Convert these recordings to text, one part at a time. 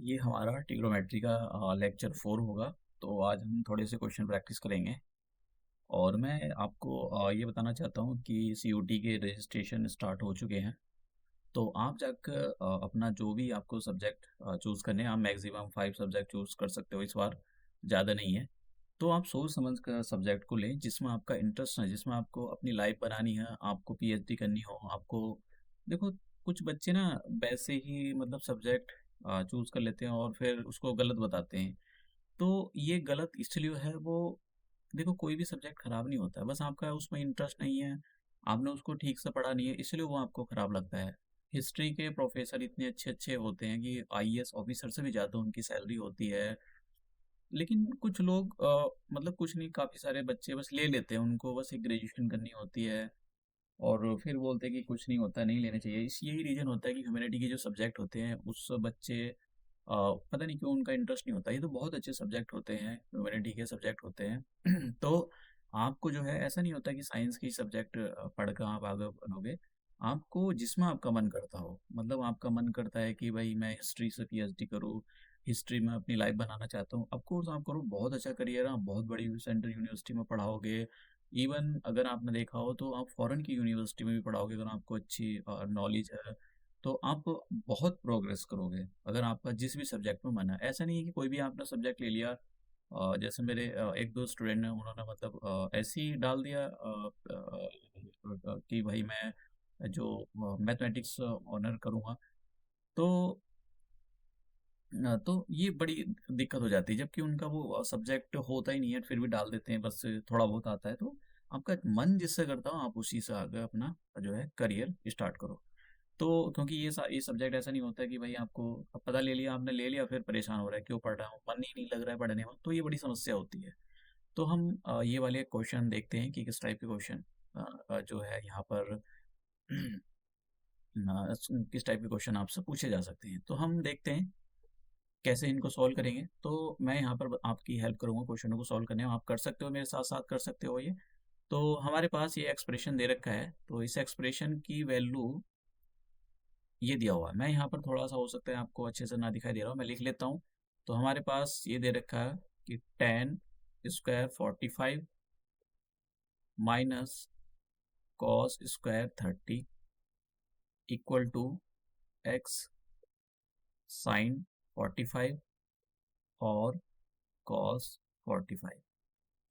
ये हमारा ट्रिग्नोमेट्री का लेक्चर 4 होगा। तो आज हम थोड़े से क्वेश्चन प्रैक्टिस करेंगे और मैं आपको ये बताना चाहता हूँ कि सीयूटी के रजिस्ट्रेशन स्टार्ट हो चुके हैं। तो आप जाकर अपना जो भी आपको सब्जेक्ट चूज़ करने हैं, आप मैक्सिमम 5 सब्जेक्ट चूज़ कर सकते हो इस बार, ज़्यादा नहीं है। तो आप सोच समझ कर सब्जेक्ट को लें जिसमें आपका इंटरेस्ट है, जिसमें आपको अपनी लाइफ बनानी है, आपको पीएचडी करनी हो, आपको देखो कुछ बच्चे ना वैसे ही मतलब सब्जेक्ट चूज़ कर लेते हैं और फिर उसको गलत बताते हैं। तो ये गलत इसलिए है वो देखो कोई भी सब्जेक्ट खराब नहीं होता है, बस आपका उसमें इंटरेस्ट नहीं है, आपने उसको ठीक से पढ़ा नहीं है इसलिए वो आपको खराब लगता है। हिस्ट्री के प्रोफेसर इतने अच्छे-अच्छे होते हैं कि आईएएस ऑफिसर से भी ज़्यादा उनकी सैलरी होती है। लेकिन कुछ लोग मतलब कुछ नहीं, काफ़ी सारे बच्चे बस ले लेते हैं, उनको बस एक ग्रेजुएशन करनी होती है और फिर बोलते हैं कि कुछ नहीं होता, नहीं लेना चाहिए। इस यही रीज़न होता है कि ह्यूमैनिटी के जो सब्जेक्ट होते हैं उस बच्चे पता नहीं क्यों उनका इंटरेस्ट नहीं होता। ये तो बहुत अच्छे सब्जेक्ट होते हैं, ह्यूमैनिटी के सब्जेक्ट होते हैं। तो आपको जो है ऐसा नहीं होता कि साइंस की सब्जेक्ट पढ़कर आप आगे बनोगे। आपको जिसमें आपका मन करता हो, मतलब आपका मन करता है कि भाई मैं हिस्ट्री से पीएचडी करूँ, हिस्ट्री में अपनी लाइफ बनाना चाहता हूँ। ऑफ कोर्स आप करो, बहुत अच्छा करियर है, आप बहुत बड़ी सेंट्रल यूनिवर्सिटी में पढ़ाओगे। इवन अगर आपने देखा हो तो आप फॉरेन की यूनिवर्सिटी में भी पढ़ाओगे, अगर आपको अच्छी नॉलेज है तो आप बहुत प्रोग्रेस करोगे अगर आपका जिस भी सब्जेक्ट में मन है। ऐसा नहीं है कि कोई भी आपने सब्जेक्ट ले लिया। जैसे मेरे एक दो स्टूडेंट हैं, उन्होंने मतलब ऐसे ही डाल दिया कि भाई मैं जो मैथमेटिक्स ऑनर करूँगा। तो तो ये बड़ी दिक्कत हो जाती है, जबकि उनका वो सब्जेक्ट होता ही नहीं है, फिर भी डाल देते हैं, बस थोड़ा बहुत आता है। तो आपका मन जिससे करता हो आप उसी से आगे अपना जो है करियर स्टार्ट करो। तो क्योंकि ये सब्जेक्ट ऐसा नहीं होता है कि भाई आपको अब पता ले लिया, आपने ले लिया, फिर परेशान हो रहा है क्यों पढ़ रहा हूँ, मन ही नहीं लग रहा है पढ़ने में, तो ये बड़ी समस्या होती है। तो हम ये वाले क्वेश्चन देखते हैं कि किस टाइप के क्वेश्चन जो है यहाँ पर किस टाइप के क्वेश्चन आपसे पूछे जा सकते हैं। तो हम देखते हैं कैसे इनको सॉल्व करेंगे। तो मैं यहाँ पर आपकी हेल्प करूँगा क्वेश्चनों को सॉल्व करने में, आप कर सकते हो, मेरे साथ साथ कर सकते हो ये। तो हमारे पास ये एक्सप्रेशन दे रखा है, तो इस एक्सप्रेशन की वैल्यू ये दिया हुआ है। मैं यहाँ पर थोड़ा सा हो सकता है आपको अच्छे से ना दिखाई दे रहा हूँ, मैं लिख लेता हूँ। तो हमारे पास ये दे रखा है कि tan square 45 minus cos square 30 equal to x sine 45 और कॉस 45।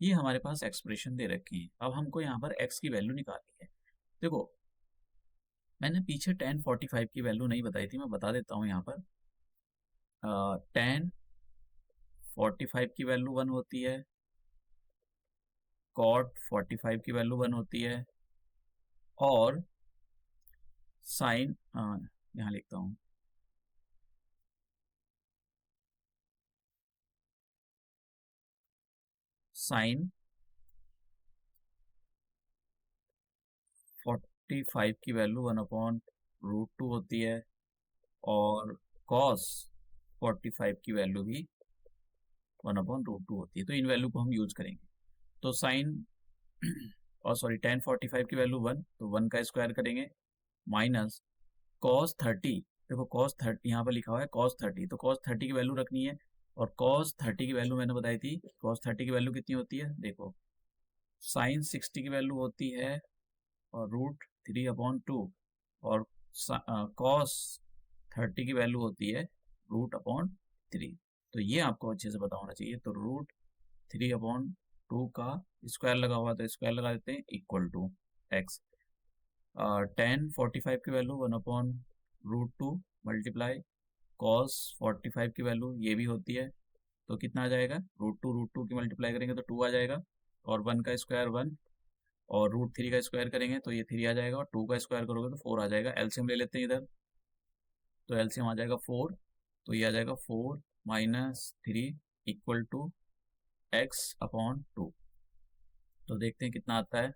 ये हमारे पास एक्सप्रेशन दे रखी है। अब हमको यहाँ पर x की वैल्यू निकालनी है। देखो, मैंने पीछे tan 45 की वैल्यू नहीं बताई थी, मैं बता देता हूँ यहाँ पर। tan 45 की वैल्यू 1 होती है, cot 45 की वैल्यू 1 होती है और साइन यहाँ लिखता हूँ, साइन 45 की वैल्यू 1/√2 होती है और cos 45 की वैल्यू भी 1/√2 होती है। तो इन वैल्यू को हम यूज करेंगे। तो साइन और सॉरी tan 45 की वैल्यू 1, तो 1 का स्क्वायर करेंगे माइनस cos 30। देखो cos 30 यहाँ पर लिखा हुआ है, cos 30, तो cos 30 की वैल्यू रखनी है। और cos 30 की वैल्यू मैंने बताई थी, cos 30 की वैल्यू कितनी होती है, देखो sin 60 की वैल्यू होती है और √3/2 और cos 30 की वैल्यू होती है √3। तो ये आपको अच्छे से पता होना चाहिए। तो √3/2 का स्क्वायर लगा हुआ, तो स्क्वायर लगा देते हैं इक्वल टू एक्स। tan 45 की वैल्यू 1/√2 मल्टीप्लाई cos 45 की वैल्यू ये भी होती है, तो कितना आ जाएगा, √2 की मल्टीप्लाई करेंगे तो 2 आ जाएगा और 1 का स्क्वायर 1 और √3 का स्क्वायर करेंगे तो ये 3 आ जाएगा और 2 का स्क्वायर करोगे तो 4 आ जाएगा। एलसीएम ले लेते हैं इधर, तो एलसीएम आ जाएगा 4, तो ये आ जाएगा 4 माइनस 3 इक्वल टू x/2। तो देखते हैं कितना आता है।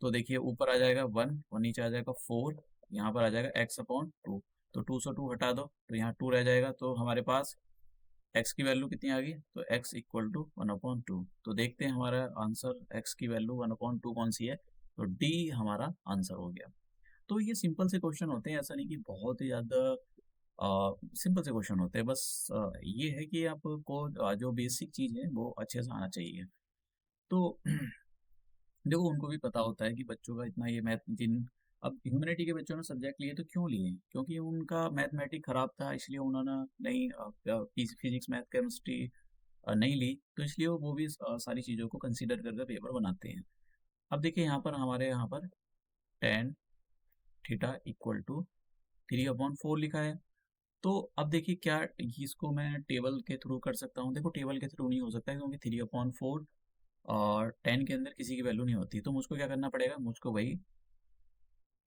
तो देखिए ऊपर आ जाएगा 1 और नीचे आ जाएगा 4, यहाँ पर आ जाएगा x/2। तो 2 से 2 हटा दो तो यहाँ 2 रह जाएगा। तो हमारे पास x की वैल्यू कितनी आ गई, तो x इक्वल टू 1/2। तो देखते हैं हमारा आंसर x की वैल्यू 1/2 कौन सी है, तो D हमारा आंसर हो गया। तो ये सिंपल से क्वेश्चन होते हैं, ऐसा नहीं कि बहुत ही ज़्यादा सिंपल से क्वेश्चन होते हैं बस। ये है कि आपको जो बेसिक चीज़ है वो अच्छे से आना चाहिए। तो देखो उनको भी पता होता है कि बच्चों का इतना ये मैथ जिन अब ह्यूमैनिटी के बच्चों ने सब्जेक्ट लिए तो क्यों लिए? क्योंकि उनका मैथमेटिक्स खराब था इसलिए उन्होंने नहीं फिजिक्स मैथ केमिस्ट्री नहीं ली, तो इसलिए वो भी सारी चीज़ों को कंसीडर करके पेपर बनाते हैं। अब देखिए यहाँ पर हमारे यहाँ पर टेन थीटा इक्वल टू 3/4 लिखा है। तो अब देखिए क्या इसको मैं टेबल के थ्रू कर सकता हूँ? देखो टेबल के थ्रू नहीं हो सकता है क्योंकि 3/4 और 10 के अंदर किसी की वैल्यू नहीं होती, तो मुझको क्या करना पड़ेगा? मुझको वही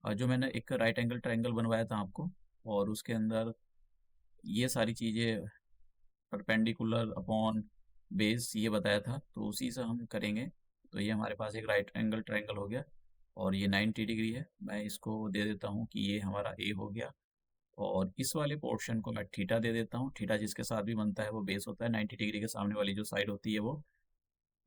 जो मैंने एक राइट एंगल ट्रायंगल बनवाया था आपको, और उसके अंदर ये सारी चीज़ें परपेंडिकुलर अपॉन बेस ये बताया था, तो उसी से हम करेंगे। तो ये हमारे पास एक राइट एंगल ट्रायंगल हो गया और ये 90 डिग्री है। मैं इसको दे देता हूँ कि ये हमारा ए हो गया, और इस वाले पोर्शन को मैं थीटा दे देता हूँ। थीटा जिसके साथ भी बनता है वो बेस होता है। 90 डिग्री के सामने वाली जो साइड होती है वो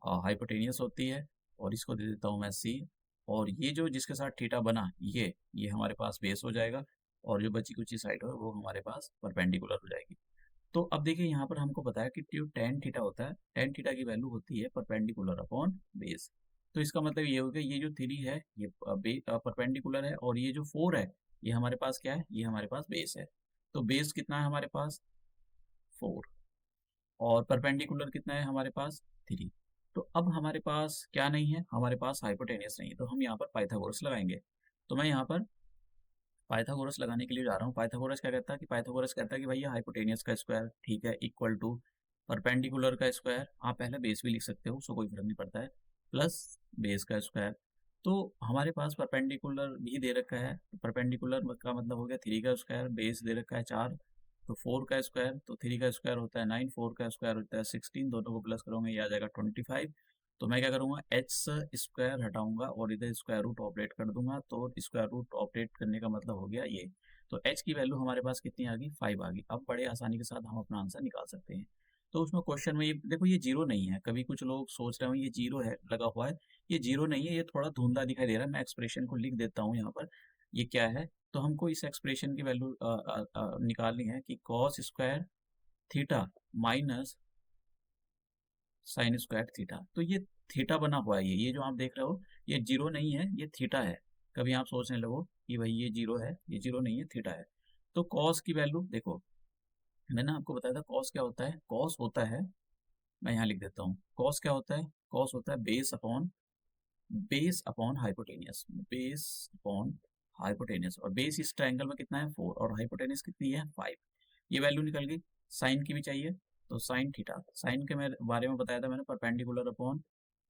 हाइपोटेनियस होती है, और इसको दे देता हूँ मैं सी। और ये जो जिसके साथ थीटा बना ये हमारे पास बेस हो जाएगा, और जो बची कुची साइड है वो हमारे पास परपेंडिकुलर हो जाएगी। तो अब देखिए यहाँ पर हमको पता है कि जो टेन थीटा होता है, टेन थीटा की वैल्यू होती है परपेंडिकुलर अपॉन बेस। तो इसका मतलब ये हो गया ये जो थ्री है ये परपेंडिकुलर है, और ये जो फोर है ये हमारे पास क्या है? ये हमारे पास बेस है। तो बेस कितना है हमारे पास? फोर। और परपेंडिकुलर कितना है हमारे पास? थ्री। तो अब हमारे पास क्या नहीं है? हमारे पास हाइपोटेनियस नहीं है, तो हम यहाँ पर पाइथागोरस लगाएंगे। तो मैं यहाँ पर पाइथागोरस लगाने के लिए जा रहा हूँ। पाइथागोरस क्या कहता है कि पाइथागोरस कहता है कि भैया हाइपोटेनियस का स्क्वायर ठीक है इक्वल टू परपेंडिकुलर का स्क्वायर, आप पहले बेस भी लिख सकते हो, उसको कोई फर्क नहीं पड़ता है, प्लस बेस का स्क्वायर। तो हमारे पास परपेंडिकुलर भी दे रखा है, तो परपेंडिकुलर का मतलब हो गया थ्री का स्क्वायर, बेस दे रखा है चार, तो फोर का स्क्वायर, तो थ्री का स्क्वायर होता है नाइन, फोर का स्क्वायर होता है 16, दोनों को प्लस करोगे ये आ जाएगा 25। तो मैं क्या करूँगा? एच स्क्वायर हटाऊंगा और इधर स्क्वायर रूट ऑपरेट कर दूंगा, तो स्क्वायर रूट ऑपरेट करने का मतलब हो गया ये। तो एच की वैल्यू हमारे पास कितनी आ गई? 5 आ गई। अब बड़े आसानी के साथ हम अपना आंसर निकाल सकते हैं। तो उसमें क्वेश्चन में ये देखो ये जीरो नहीं है, कभी कुछ लोग सोच रहे हो ये जीरो है लगा हुआ है, ये जीरो नहीं है, ये थोड़ा धुंधला दिखाई दे रहा है। मैं एक्सप्रेशन को लिख देता हूँ यहाँ पर, ये क्या है? तो हमको इस एक्सप्रेशन की वैल्यू निकालनी है कि cos square theta minus sine square theta. तो ये थीटा बना हुआ है, ये जो आप देख रहे हो ये जीरो नहीं है, ये थीटा है। कभी आप सोचने लगो कि भाई ये जीरो है, ये जीरो नहीं है, थीटा है। तो कॉस की वैल्यू देखो, मैंने आपको बताया था कॉस क्या होता है? कॉस होता है, मैं यहाँ लिख देता हूँ, कॉस क्या होता है? कॉस होता है base upon hypotenuse, base upon hypotenuse, और बेस इस ट्रायंगल में कितना है? फोर, और हाइपोटेनियस कितनी है? फाइव। ये वैल्यू निकल गई। साइन की भी चाहिए, तो साइन थीटा, साइन के बारे में बताया था मैंने, परपेंडिकुलर अपॉन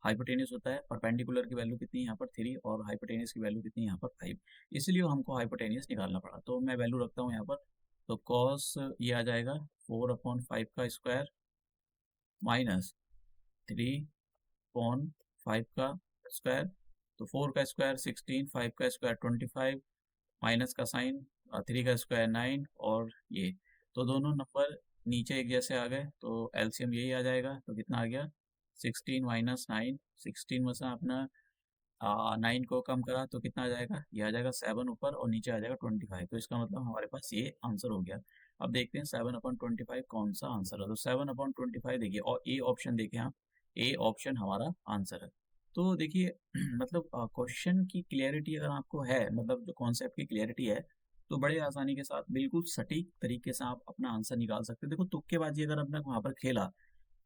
हाइपोटेनियस होता है। परपेंडिकुलर की वैल्यू कितनी है यहाँ पर? थ्री, और हाइपोटेनियस की वैल्यू कितनी है यहाँ पर? फाइव। इसलिए हमको हाइपोटेनियस निकालना पड़ा, तो मैं वैल्यू रखता हूँ यहाँ पर। तो कॉस ये आ जाएगा 4/5 का स्क्वायर माइनस 3/5 का स्क्वायर, तो 4 का स्क्वायर 16, 5 का स्क्वायर 25, माइनस का साइन, 3 का स्क्वायर 9, और ये तो दोनों नंबर नीचे एक जैसे आ गए, तो एलसीएम यही आ जाएगा। तो कितना आ गया? 16 - 9, 16 में से अपना 9 को कम करा तो कितना आ जाएगा? ये आ जाएगा 7 ऊपर, और नीचे आ जाएगा 25। तो इसका मतलब हमारे पास ये आंसर हो गया। अब देखते हैं 7/25 कौन सा आंसर है। तो 7/25 देखिए, और ए ऑप्शन देखें आप, ए ऑप्शन हमारा आंसर है। तो देखिए मतलब क्वेश्चन की क्लियरिटी अगर आपको है, मतलब जो कॉन्सेप्ट की क्लियरिटी है, तो बड़े आसानी के साथ बिल्कुल सटीक तरीके से आप अपना आंसर निकाल सकते हैं। देखो तुक्केबाजी अगर आपने वहाँ पर खेला,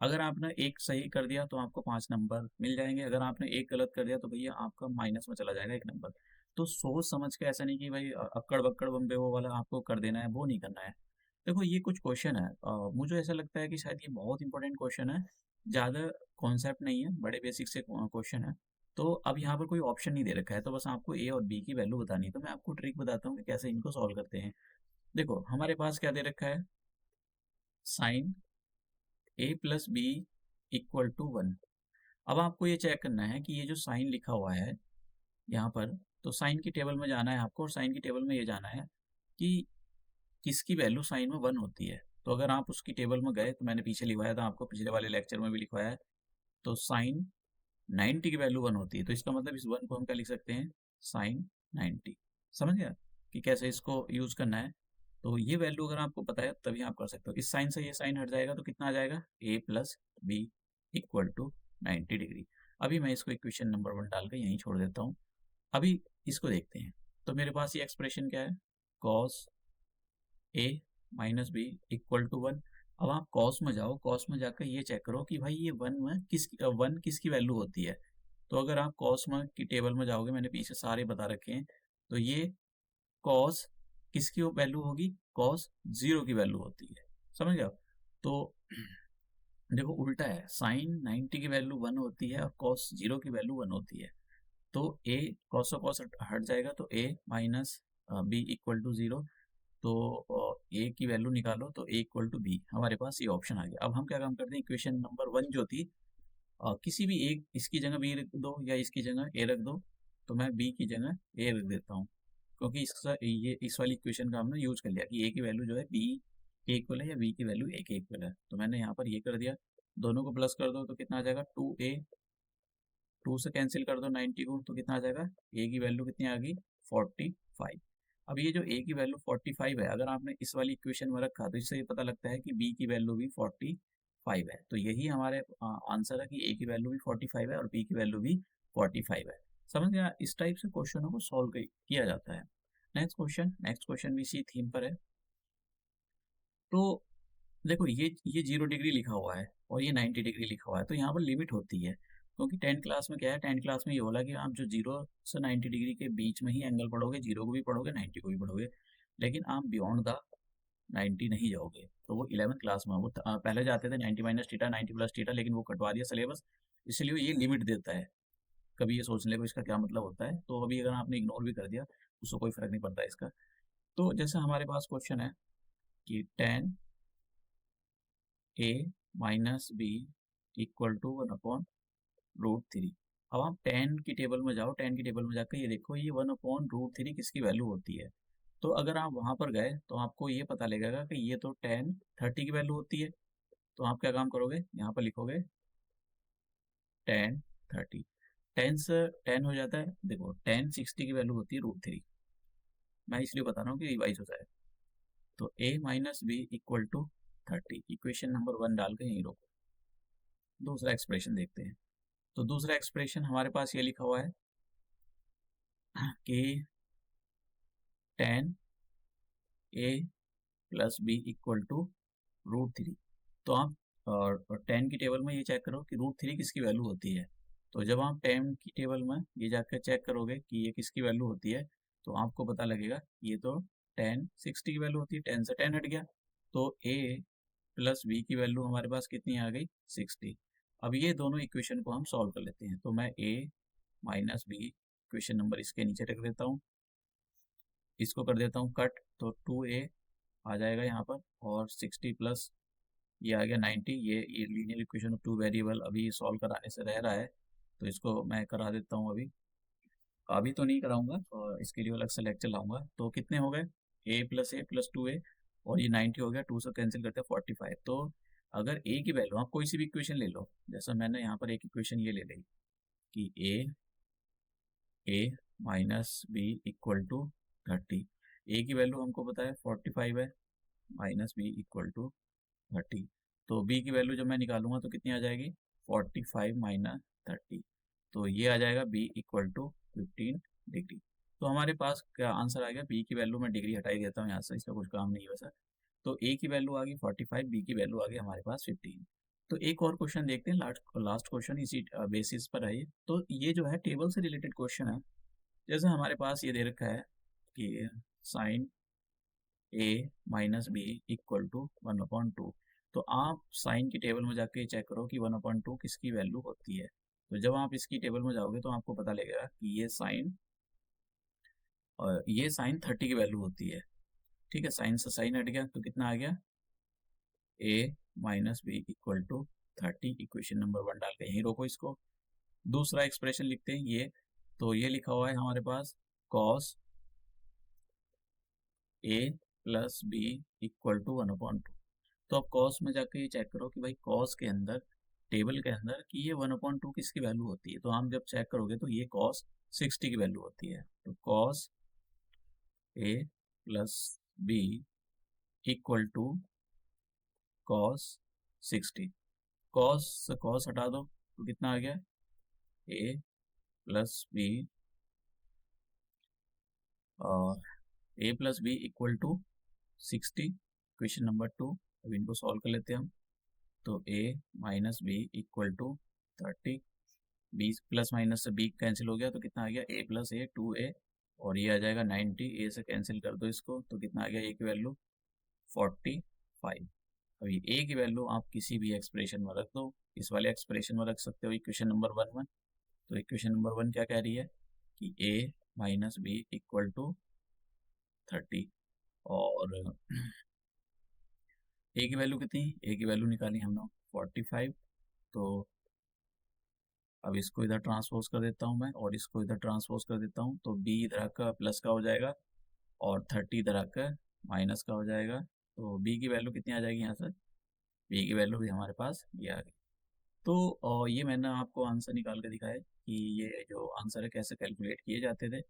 अगर आपने एक सही कर दिया तो आपको 5 नंबर मिल जाएंगे, अगर आपने एक गलत कर दिया तो भैया आपका माइनस में चला जाएगा 1 नंबर। तो सोच समझ के, ऐसा नहीं कि भाई अक्कड़ बक्कड़ बम्बे वो वाला आपको कर देना है, वो नहीं करना है। देखो ये कुछ क्वेश्चन है, मुझे ऐसा लगता है कि शायद ये बहुत इंपॉर्टेंट क्वेश्चन है, ज़्यादा कॉन्सेप्ट नहीं है, बड़े बेसिक से क्वेश्चन है। तो अब यहाँ पर कोई ऑप्शन नहीं दे रखा है, तो बस आपको ए और बी की वैल्यू बतानी है। तो मैं आपको ट्रिक बताता हूँ कि कैसे इनको सॉल्व करते हैं। देखो हमारे पास क्या दे रखा है? Sign a+b = 1। अब आपको ये चेक करना है कि ये जो साइन लिखा हुआ है यहाँ पर, तो साइन की टेबल में जाना है आपको, और साइन की टेबल में ये जाना है कि किसकी वैल्यू साइन में 1 होती है। तो अगर आप उसकी टेबल में गए, तो मैंने पीछे लिखवाया था आपको, पिछले वाले लेक्चर में भी लिखवाया है, तो साइन 90 की वैल्यू 1 होती है, तो इसका मतलब इस 1 को हम क्या लिख सकते हैं? साइन 90। समझ गया कि कैसे इसको यूज़ करना है? तो ये वैल्यू अगर आपको पता है तभी आप कर सकते हो। इस साइन से ये साइन हट जाएगा तो कितना आ जाएगा, a plus B equal to 90 degree. अभी मैं इसको इक्वेशन नंबर 1 डाल के यहीं छोड़ देता हूँ। अभी इसको देखते हैं। तो मेरे पास ये एक्सप्रेशन क्या है, cos a minus B equal to 1। अब आप कॉस में जाओ, कॉस में जाकर ये चेक करो कि भाई ये 1 में वन किसकी वैल्यू होती है। तो अगर आप कॉस में की टेबल में जाओगे, मैंने पीछे सारे बता रखे हैं, तो ये कॉस किसकी वैल्यू होगी, कॉस 0 की वैल्यू होती है। समझ गए आप? तो देखो उल्टा है, साइन 90 की वैल्यू 1 होती है और कॉस 0 की वैल्यू 1 होती है। तो a कॉस और कॉस हट जाएगा तो a minus B equal to 0। तो a की वैल्यू निकालो तो a इक्वल टू बी, हमारे पास ये ऑप्शन आ गया। अब हम क्या काम करते हैं, इक्वेशन नंबर 1 जो थी, किसी भी एक इसकी जगह b रख दो या इसकी जगह a रख दो। तो मैं b की जगह a रख देता हूँ, क्योंकि इसका ये इस वाली इक्वेशन का हमने यूज कर लिया कि a की वैल्यू जो है b के इक्वल है या b की वैल्यू a के इक्वल है। तो मैंने यहाँ पर ये कर दिया, दोनों को प्लस कर दो तो कितना आ जाएगा 2a, 2 से कैंसिल कर दो 90 को तो कितना आ जाएगा, a की वैल्यू कितनी आ गई 45। अब ये जो a की वैल्यू 45 है, अगर आपने इस वाली इक्वेशन में रखा तो इससे ये पता लगता है कि b की वैल्यू भी 45 है। तो यही हमारे आंसर है कि a की वैल्यू भी 45 है और b की वैल्यू भी 45 है। समझ गया? इस टाइप से क्वेश्चनों को सॉल्व किया जाता है। नेक्स्ट क्वेश्चन भी इसी थीम पर है। तो देखो ये 0 डिग्री लिखा हुआ है और ये 90 डिग्री लिखा हुआ है, तो यहाँ पर लिमिट होती है। क्योंकि 10th क्लास में क्या है, 10th क्लास में ये बोला कि आप जो 0 से 90 डिग्री के बीच में ही एंगल पढ़ोगे, 0 को भी पढ़ोगे 90 को भी पढ़ोगे, लेकिन आप बियॉन्ड द 90 नहीं जाओगे। तो वो 11th क्लास में वो पहले जाते थे 90 माइनस थीटा 90 प्लस थीटा, लेकिन वो कटवा दिया सिलेबस, इसलिए वो ये लिमिट देता है। कभी ये सोच ले को इसका क्या मतलब होता है, तो अभी अगर आपने इग्नोर भी कर दिया उसको कोई फर्क नहीं पड़ता इसका। तो जैसे हमारे पास क्वेश्चन है कि tan a minus B equal to 1/√3। अब आप tan की टेबल में जाओ, tan की टेबल में जाकर ये देखो ये 1/√3 किसकी वैल्यू होती है। तो अगर आप वहां पर गए तो आपको ये पता लगेगा कि ये तो tan 30 की वैल्यू होती है। तो आप क्या काम करोगे, यहाँ पर लिखोगे tan 30, 10 से 10 हो जाता है। देखो tan 60 की वैल्यू होती है √3, मैं इसलिए बता रहा हूँ कि रिवाइज हो जाए। तो a minus B equal to 30, equation number 1 डाल के यहीं रोको। दूसरा एक्सप्रेशन देखते हैं। तो दूसरा एक्सप्रेशन हमारे पास ये लिखा हुआ है कि tan a plus B equal to √3। तो आप tan की टेबल में ये चेक करो कि √3 किसकी वैल्यू होती है। तो जब आप tan की टेबल में ये जाकर चेक करोगे कि ये किसकी वैल्यू होती है, तो आपको पता लगेगा ये तो tan 60 की वैल्यू होती है, 10 से 10 हट गया। तो a प्लस बी की वैल्यू हमारे पास कितनी आ गई 60। अब ये दोनों इक्वेशन को हम सॉल्व कर लेते हैं। तो मैं a minus B equation number इसके नीचे रख देता हूँ, इसको कर देता हूँ कट, तो 2a आ जाएगा यहाँ पर और 60 प्लस ये आ गया 90। ये linear equation of two variable अभी सॉल्व कराने से रह रहा है, तो इसको मैं करा देता हूँ अभी। अभी तो नहीं कराऊंगा और इसके लिए अलग से लेक्चर लाऊंगा। तो कितने हो गए, a+a+2a और ये 90 हो गया, 2 से कैंसिल करते हैं 45। तो अगर a की वैल्यू, आप कोई सी भी इक्वेशन ले लो, जैसा मैंने यहाँ पर एक इक्वेशन ये ले ली कि a minus B equal to 30, a की वैल्यू हमको पता है 45 है, माइनस बी इक्वल टू 30। तो b की वैल्यू जब मैं निकालूंगा तो कितनी आ जाएगी 45 माइनस 30, तो ये आ जाएगा b इक्वल टू 15 डिग्री। तो हमारे पास क्या आंसर आ गया, b की वैल्यू में डिग्री हटा ही देता हूँ यहाँ से, इसका कुछ काम नहीं है वैसा। तो a की वैल्यू आ गई 45, b की वैल्यू आ गई हमारे पास 15। तो एक और क्वेश्चन देखते हैं, लास्ट क्वेश्चन इसी बेसिस पर है ये। तो ये जो है टेबल से रिलेटेड क्वेश्चन है। जैसे हमारे पास ये दे रखा है कि sine a minus B equal to 1/2। तो आप साइन की टेबल में जाके चेक करो कि 1/2 किसकी वैल्यू होती है। तो जब आप इसकी टेबल में जाओगे तो आपको पता लगेगा कि ये साइन 30 की वैल्यू होती है। ठीक है, साइन से साइन हट गया तो कितना आ गया, a minus B equal to 30, equation number 1 डाल के यहीं रोको इसको। दूसरा एक्सप्रेशन लिखते हैं ये, तो ये लिखा हुआ है हमारे पास cos a plus B equal to 1/2। तो अब कॉस में जाके ये चेक करो कि भाई कॉस के अंदर, टेबल के अंदर, कि ये 1/2 किसकी वैल्यू होती है। तो हम जब चेक करोगे तो ये cos 60 की वैल्यू होती है। तो cos a plus B equal to cos 60। Cos से कॉस हटा दो तो कितना आ गया, A plus B, A plus B equal to 60। Question number 2, अब इनको सॉल्व कर लेते हैं हम। तो A minus B equal to 30, B plus minus से बी कैंसिल हो गया तो कितना आ गया, ए प्लस ए 2a, और ये आ जाएगा 90, ए से कैंसिल कर दो इसको तो कितना आ गया, ए की वैल्यू 45। अभी ए की वैल्यू आप किसी भी एक्सप्रेशन में रख दो, इस वाले एक्सप्रेशन में रख सकते हो इक्वेशन नंबर 1 में। तो इक्वेशन नंबर 1 क्या कह रही है कि ए माइनस बी इक्वल टू 30, और ए की वैल्यू कितनी, ए की वैल्यू निकाली हमने 45। तो अब इसको इधर ट्रांसपोज कर देता हूँ मैं, और इसको इधर ट्रांसपोज कर देता हूँ, तो बी इधर का प्लस का हो जाएगा और 30 इधर आकर माइनस का हो जाएगा। तो बी की वैल्यू कितनी आ जाएगी यहाँ से, बी की वैल्यू भी हमारे पास ये आ गई। तो ये मैंने आपको आंसर निकाल के दिखाया कि ये जो आंसर है कैसे कैलकुलेट किए जाते थे।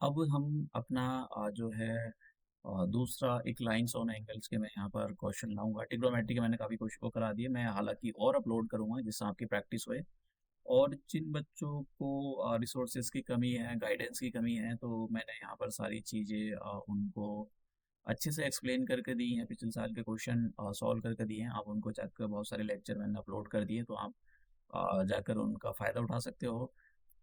अब हम अपना जो है दूसरा एक लाइन्स ऑन एंगल्स के मैं यहाँ पर क्वेश्चन लाऊंगा। ट्रिग्नोमेट्री के मैंने काफ़ी क्वेश्चन को करा दिए, मैं हालांकि और अपलोड करूंगा जिससे आपकी प्रैक्टिस होए। और जिन बच्चों को रिसोर्सेज की कमी है, गाइडेंस की कमी है, तो मैंने यहाँ पर सारी चीज़ें उनको अच्छे से एक्सप्लेन करके दी हैं, पिछले साल के क्वेश्चन सॉल्व करके दिए हैं। आप उनको जाकर, बहुत सारे लेक्चर मैंने अपलोड कर दिए, तो आप जाकर उनका फ़ायदा उठा सकते हो।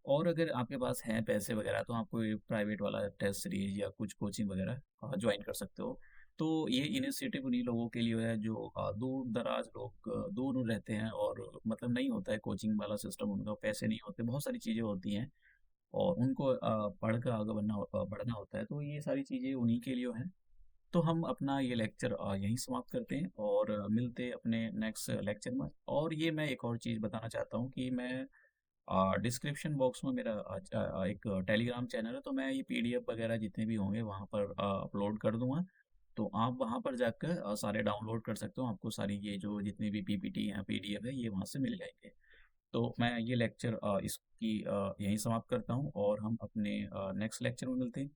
और अगर आपके पास हैं पैसे वगैरह तो आप कोई प्राइवेट वाला टेस्ट सीरीज या कुछ कोचिंग वगैरह ज्वाइन कर सकते हो। तो ये इनिशिएटिव उन्हीं लोगों के लिए है जो दूर दराज लोग दूर रहते हैं, और मतलब नहीं होता है कोचिंग वाला सिस्टम, उनका पैसे नहीं होते, बहुत सारी चीज़ें होती हैं, और उनको पढ़ कर आगे बढ़ना होता है, तो ये सारी चीज़ें उन्हीं के लिए हैं। तो हम अपना ये लेक्चर यहीं समाप्त करते हैं, और मिलते हैं अपने नेक्स्ट लेक्चर में। और ये मैं एक और चीज़ बताना चाहता हूँ कि मैं डिस्क्रिप्शन बॉक्स में मेरा एक टेलीग्राम चैनल है, तो मैं ये पीडीएफ वगैरह जितने भी होंगे वहाँ पर अपलोड कर दूंगा। तो आप वहाँ पर जाकर सारे डाउनलोड कर सकते हो, आपको सारी ये जो जितनी भी पीपीटी या पीडीएफ है ये वहाँ से मिल जाएंगे। तो मैं ये लेक्चर इसकी यहीं समाप्त करता हूँ, और हम अपने नेक्स्ट लेक्चर में मिलते हैं।